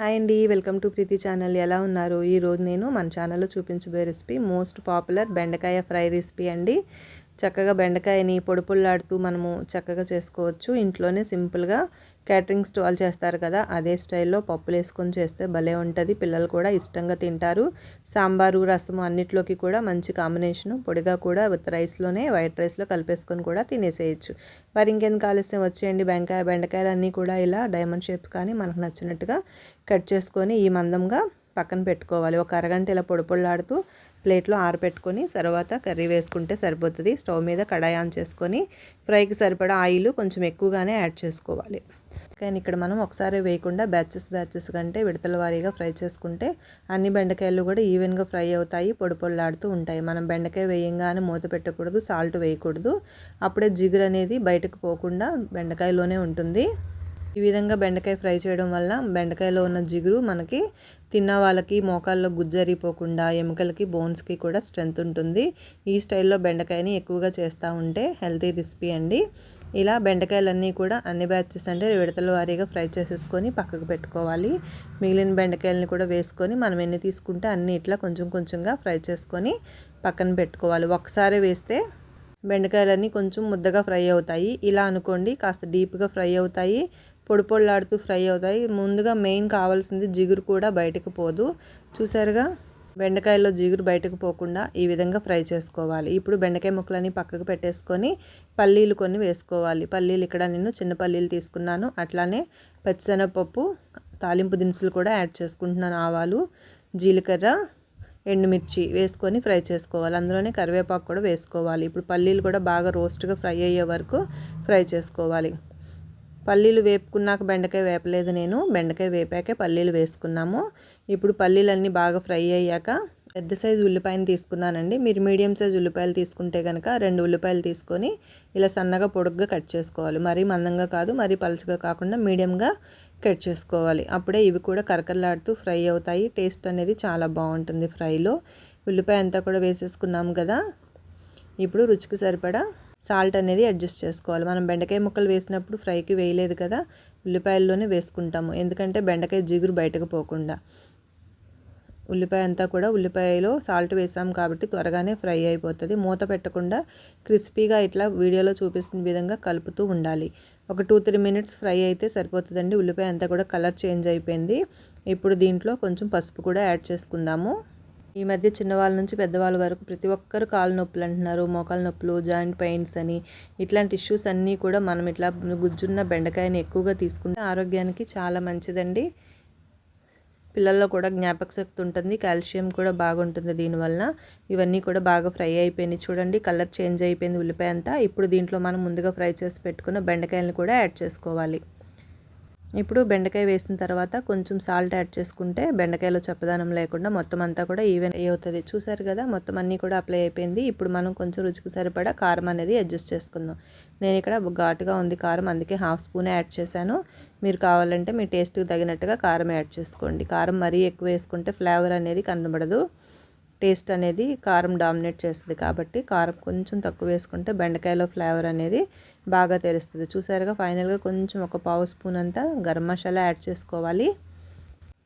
Hi అండి, welcome to Preethi channel. ఎలా ఉన్నారు? ఈరోజు నేను మన ఛానల్లో చూపించబోయే రెసిపీ మోస్ట్ పాపులర్ బెండకాయ ఫ్రై రెసిపీ అండి. చక్కగా బెండకాయని పొడి మనము చక్కగా చేసుకోవచ్చు. ఇంట్లోనే సింపుల్గా క్యాటరింగ్ స్టాల్ చేస్తారు కదా, అదే స్టైల్లో పప్పులు వేసుకొని చేస్తే భలే ఉంటుంది. పిల్లలు కూడా ఇష్టంగా తింటారు. సాంబారు, రసము అన్నిట్లోకి కూడా మంచి కాంబినేషను. పొడిగా కూడా విత్ రైస్లోనే వైట్ రైస్లో కలిపేసుకొని కూడా తినేసేయచ్చు. మరి ఇంకెందుకు ఆలస్యం, వచ్చేయండి. బెండకాయలు అన్నీ కూడా ఇలా డైమండ్ షేప్ కానీ మనకు నచ్చినట్టుగా కట్ చేసుకొని ఈ మందంగా పక్కన పెట్టుకోవాలి. ఒక అరగంట ఇలా పొడిలాడుతూ ప్లేట్లో ఆరబెట్టుకొని తర్వాత కర్రీ వేసుకుంటే సరిపోతుంది. స్టవ్ మీద కడాయి ఆన్ చేసుకొని ఫ్రైకి సరిపడా ఆయిల్ కొంచెం ఎక్కువగానే యాడ్ చేసుకోవాలి. కానీ ఇక్కడ మనం ఒకసారి వేయకుండా బ్యాచెస్ కంటే విడతల వారీగా ఫ్రై చేసుకుంటే అన్ని బెండకాయలు కూడా ఈవెన్గా ఫ్రై అవుతాయి, పొడిలాడుతూ ఉంటాయి. మనం బెండకాయ వేయంగానే మూత పెట్టకూడదు, సాల్ట్ వేయకూడదు. అప్పుడే జిగురు అనేది బయటకు పోకుండా బెండకాయలోనే ఉంటుంది. ఈ విధంగా బెండకాయ ఫ్రై చేయడం వల్ల బెండకాయలో ఉన్న జిగురు మనకి తిన్న వాళ్ళకి మోకాల్లో గుజ్జరిపోకుండా ఎముకలకి బోన్స్కి కూడా స్ట్రెంత్ ఉంటుంది. ఈ స్టైల్లో బెండకాయని ఎక్కువగా చేస్తూ ఉంటే హెల్తీ రెసిపీ అండి. ఇలా బెండకాయలన్నీ కూడా అన్ని బ్యాచెస్ అంటే విడతల వారీగా ఫ్రై చేసేసుకొని పక్కకు పెట్టుకోవాలి. మిగిలిన బెండకాయలని కూడా వేసుకొని మనం ఎన్ని తీసుకుంటే అన్ని ఇట్లా కొంచెం కొంచెంగా ఫ్రై చేసుకొని పక్కన పెట్టుకోవాలి. ఒకసారి వేస్తే బెండకాయలన్నీ కొంచెం ముద్దగా ఫ్రై అవుతాయి. ఇలా అనుకోండి, కాస్త డీప్గా ఫ్రై అవుతాయి, పొడిలాడుతూ ఫ్రై అవుతాయి. ముందుగా మెయిన్ కావాల్సింది జిగురు కూడా బయటకు పోదు. చూసారుగా, బెండకాయల్లో జిగురు బయటకు పోకుండా ఈ విధంగా ఫ్రై చేసుకోవాలి. ఇప్పుడు బెండకాయ ముక్కలని పక్కకు పెట్టేసుకొని పల్లీలు కొన్ని వేసుకోవాలి. పల్లీలు ఇక్కడ నేను చిన్న పల్లీలు తీసుకున్నాను. అట్లానే పచ్చిశనగపప్పు, తాలింపు దినుసులు కూడా యాడ్ చేసుకుంటున్నాను. ఆవాలు, జీలకర్ర, ఎండుమిర్చి వేసుకొని ఫ్రై చేసుకోవాలి. అందులోనే కరివేపాకు కూడా వేసుకోవాలి. ఇప్పుడు పల్లీలు కూడా బాగా రోస్ట్గా ఫ్రై అయ్యే వరకు ఫ్రై చేసుకోవాలి. పల్లీలు వేపుకున్నాక బెండకాయ వేపలేదు నేను, బెండకాయ వేపాకే పల్లీలు వేసుకున్నాము. ఇప్పుడు పల్లీలన్నీ బాగా ఫ్రై అయ్యాక పెద్ద సైజు ఉల్లిపాయను తీసుకున్నానండి. మీరు మీడియం సైజు ఉల్లిపాయలు తీసుకుంటే కనుక 2 ఉల్లిపాయలు తీసుకొని ఇలా సన్నగా పొడుగ్గా కట్ చేసుకోవాలి. మరీ మందంగా కాదు, మరీ పలుచగా కాకుండా మీడియంగా కట్ చేసుకోవాలి. అప్పుడే ఇవి కూడా కరకరలాడుతూ ఫ్రై అవుతాయి. టేస్ట్ అనేది చాలా బాగుంటుంది ఫ్రైలో. ఉల్లిపాయ అంతా కూడా వేసేసుకున్నాము కదా. ఇప్పుడు రుచికి సరిపడా సాల్ట్ అనేది అడ్జస్ట్ చేసుకోవాలి. మనం బెండకాయ ముక్కలు వేసినప్పుడు ఫ్రైకి వేయలేదు కదా, ఉల్లిపాయల్లోనే వేసుకుంటాము. ఎందుకంటే బెండకాయ జిగురు బయటకు పోకుండా. ఉల్లిపాయ అంతా కూడా ఉల్లిపాయలో సాల్ట్ వేసాం కాబట్టి త్వరగానే ఫ్రై అయిపోతుంది. మూత పెట్టకుండా క్రిస్పీగా ఇట్లా వీడియోలో చూపిస్తున్న విధంగా కలుపుతూ ఉండాలి. ఒక 2-3 మినిట్స్ ఫ్రై అయితే సరిపోతుందండి. ఉల్లిపాయ అంతా కూడా కలర్ చేంజ్ అయిపోయింది. ఇప్పుడు దీంట్లో కొంచెం పసుపు కూడా యాడ్ చేసుకుందాము. ఈ మధ్య చిన్నవాళ్ళ నుంచి పెద్దవాళ్ళ వరకు ప్రతి ఒక్కరు కాలు నొప్పులు అంటున్నారు, మోకాలు నొప్పులు, జాయింట్ పెయిన్స్ అని. ఇట్లాంటి ఇష్యూస్ అన్నీ కూడా మనం ఇట్లా గుజ్జున్న బెండకాయని ఎక్కువగా తీసుకుంటే ఆరోగ్యానికి చాలా మంచిదండి. పిల్లల్లో కూడా జ్ఞాపక శక్తి ఉంటుంది, కాల్షియం కూడా బాగుంటుంది దీనివల్ల. ఇవన్నీ కూడా బాగా ఫ్రై అయిపోయినాయి. చూడండి, కలర్ చేంజ్ అయిపోయింది ఉల్లిపాయ అంతా. ఇప్పుడు దీంట్లో మనం ముందుగా ఫ్రై చేసి పెట్టుకున్న బెండకాయలను కూడా యాడ్ చేసుకోవాలి. ఇప్పుడు బెండకాయ వేసిన తర్వాత కొంచెం సాల్ట్ యాడ్ చేసుకుంటే బెండకాయలో చప్పదనం లేకుండా మొత్తం అంతా కూడా ఈవెన్ అవుతుంది. చూసారు కదా, మొత్తం అన్నీ కూడా అప్లై అయిపోయింది. ఇప్పుడు మనం కొంచెం రుచికి సరిపడా కారం అనేది అడ్జస్ట్ చేసుకుందాం. నేను ఇక్కడ ఘాటుగా ఉంది కారం, అందుకే 1/2 స్పూన్ యాడ్ చేశాను. మీరు కావాలంటే మీ టేస్ట్కి తగినట్టుగా కారం యాడ్ చేసుకోండి. కారం మరీ ఎక్కువ వేసుకుంటే ఫ్లేవర్ అనేది కనబడదు. టేస్ట్ అనేది కారం డామినేట్ చేస్తుంది కాబట్టి కారం కొంచెం తక్కువ వేసుకుంటే బెండకాయలో ఫ్లేవర్ అనేది బాగా తెలుస్తుంది. చూసారుగా, ఫైనల్గా కొంచెం ఒక 1/2 స్పూన్ అంతా గరం మసాలా యాడ్ చేసుకోవాలి.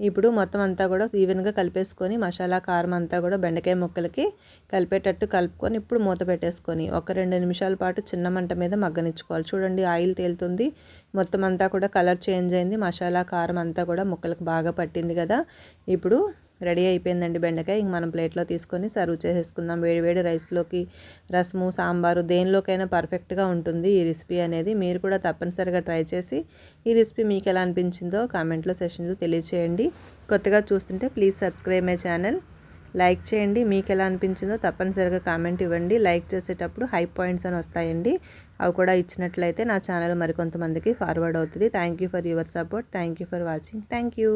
ఇప్పుడు మొత్తం అంతా కూడా ఈవెన్గా కలిపేసుకొని మసాలా కారం అంతా కూడా బెండకాయ ముక్కలకి కలిపేటట్టు కలుపుకొని ఇప్పుడు మూత పెట్టేసుకొని ఒక 2 నిమిషాల పాటు చిన్న మంట మీద మగ్గనిచ్చుకోవాలి. చూడండి, ఆయిల్ తేలుతుంది, మొత్తం అంతా కూడా కలర్ చేంజ్ అయింది. మసాలా కారం అంతా కూడా ముక్కలకు బాగా పట్టింది కదా. ఇప్పుడు రెడీ అయిపోయిందండి బెండకాయ. ఇంక మనం ప్లేట్లో తీసుకొని సర్వ్ చేసేసుకుందాం. వేడివేడి రైస్లోకి, రసము, సాంబారు దేనిలోకైనా పర్ఫెక్ట్గా ఉంటుంది ఈ రెసిపీ అనేది. మీరు కూడా తప్పనిసరిగా ట్రై చేసి ఈ రెసిపీ మీకు ఎలా అనిపించిందో కామెంట్లో సెషన్లో తెలియచేయండి. కొత్తగా చూస్తుంటే please subscribe my channel. Like చేయండి. మీకు ఎలా అనిపించిందో తప్పనిసరిగా కామెంట్ ఇవ్వండి. లైక్ చేసేటప్పుడు హై పాయింట్స్ అని వస్తాయండి, అవి కూడా ఇచ్చినట్లయితే నా ఛానల్ మరికొంతమందికి ఫార్వర్డ్ అవుతుంది. Thank you for your support. Thank you for watching. Thank you.